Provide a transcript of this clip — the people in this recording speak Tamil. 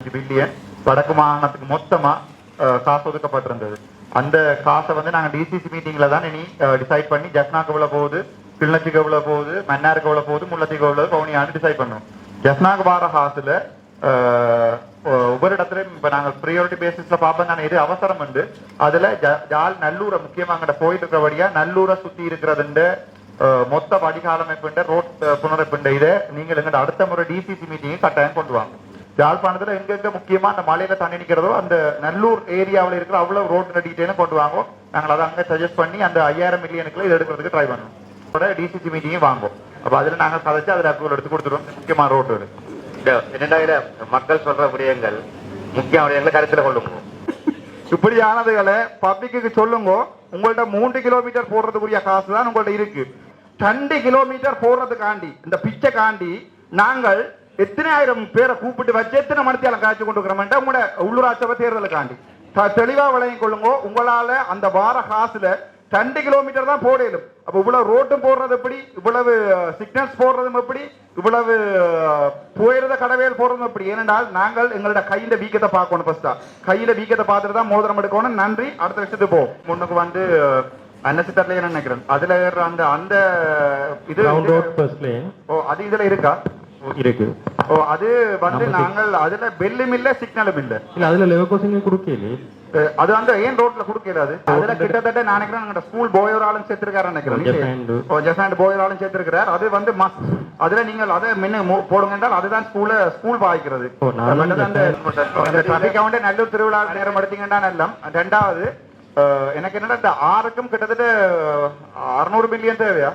பில்லியன் வடக்கு மாகாணத்துக்கு மொத்தமா காசு ஒதுக்கப்பட்டிருந்தது. அந்த காசை வந்து நாங்க டிசிசி மீட்டிங்ல தான் இனி டிசைட் பண்ணி ஜெஃப்னாக்கு எவ்வளவு போகுது, கிளிநொச்சிக்கு எவ்வளவு போகுது, மன்னாருக்கு எவ்வளவு போகுது, முல்லைத்தீவுக்கு எவ்வளவு பவுனியான்னு டிசைட் பண்ணோம். ஜெஃப்னாக்கு வார காசுல ஒவ்வொரு இடத்துலயும் இப்ப நாங்க ப்ரியாரிட்டி பேசிஸ்ல பார்ப்போம் தானே எது அவசரம் உண்டு. அதுல ஜால் நல்லூரை முக்கியமா அங்கிட்ட போயிட்டு இருக்கிறபடியா நல்லூரை சுத்தி இருக்கிறது மொத்த வடிகாலமைப்பு ரோட் புனரமைப்பு இதை நீங்கள் எங்க அடுத்த முறை டிசிசி மீட்டிங் கட்டாயம் கொண்டு வாங்க. யாழ்ப்பாணத்துல எங்கெங்க முக்கியமா அந்த மலையில தண்ணி நிக்கிறதோ அந்த நல்லூர் ஏரியாவில் இருக்கிற அவ்வளவு ரோட் டீட்டெயிலும் கொண்டு வாங்க. நாங்கள் அதை அங்க சஜஸ்ட் பண்ணி அந்த 5000 மில்லியனுக்குள்ள இது எடுக்கிறதுக்கு ட்ரை பண்ணுவோம். டிசிசி மீட்டிங்கும் வாங்குவோம். அப்ப அதுல நாங்க கதைச்சு அதுல அப்ரூவல் எடுத்து கொடுத்துருவோம். முக்கியமான ரோடு இரண்டாயிர மக்கள் சொல்ற விடயங்கள் முக்கிய விடயங்களை கருத்துல கொண்டு போவோம். இப்படியானதுகளை பப்ளிக்கு சொல்லுங்க. உங்கள்ட்ட 3 கிலோமீட்டர் போடுறதுக்குரிய காசு தான் உங்கள்ட்ட இருக்கு. 2 கிலோமீட்டர் போடுறதுக்காண்டி இந்த பிச்சை காண்டி நாங்கள் எத்தனை ஆயிரம் பேரை கூப்பிட்டு வச்சு எத்தனை மணித்தியாலம் காய்ச்சி கொண்டு இருக்கிறோம். உங்களோட உள்ளூராட்சி சபை தேர்தலுக்காண்டி தெளிவா விளையும் கொள்ளுங்க. உங்களால அந்த வார காசுல 2 கிலோமீட்டர் தான் போடலும். அப்ப இவ்வளவு ரோட்டும் போடுறது எப்படி, இவ்வளவு சிக்னல்ஸ் போடுறதும் எப்படி, இவ்வளவு போயிருந்த கடவையில் போடுறதும் எப்படி. ஏனென்றால் நாங்கள் எங்களோட கையில வீக்கத்தை பார்க்கணும். ஃபர்ஸ்டா கையில வீக்கத்தை பார்த்துட்டு தான் மோதிரம் எடுக்கணும். நன்றி. அடுத்த விஷயத்துக்கு போ. முன்னுக்கு வந்து அன்னசி தரல நினைக்கிறேன். அதுல அந்த அந்த இது அது இதுல இருக்கா இருக்கு. அது வந்து நாங்கள் அதுல பெல்லும் இல்ல சிக்னலும் இல்ல. இல்ல அதுல லெவகோசிங் கொடுக்கல. அது வந்து ஏன் ரோட்ல கொடுக்கல. அது அதுல கிட்டத்தட்ட நான் நினைக்கிறேன் ஸ்கூல் போயராலும் சேர்த்திருக்காரு நினைக்கிறேன். ஜெசாண்ட் போயராலும் சேர்த்திருக்கிறார். அது வந்து அதுல நீங்கள் அதை முன்ன போடுங்க என்றால் அதுதான் ஸ்கூல் பாய்க்கிறது. அந்த டிராபிக் வந்து நல்லூர் திருவிழா நேரம் எடுத்தீங்கன்னா நல்லம். ரெண்டாவது எனக்கு என்னடா இந்த 6க்கும் கிட்டத்தட்ட 600 மில்லியன் தேவையா?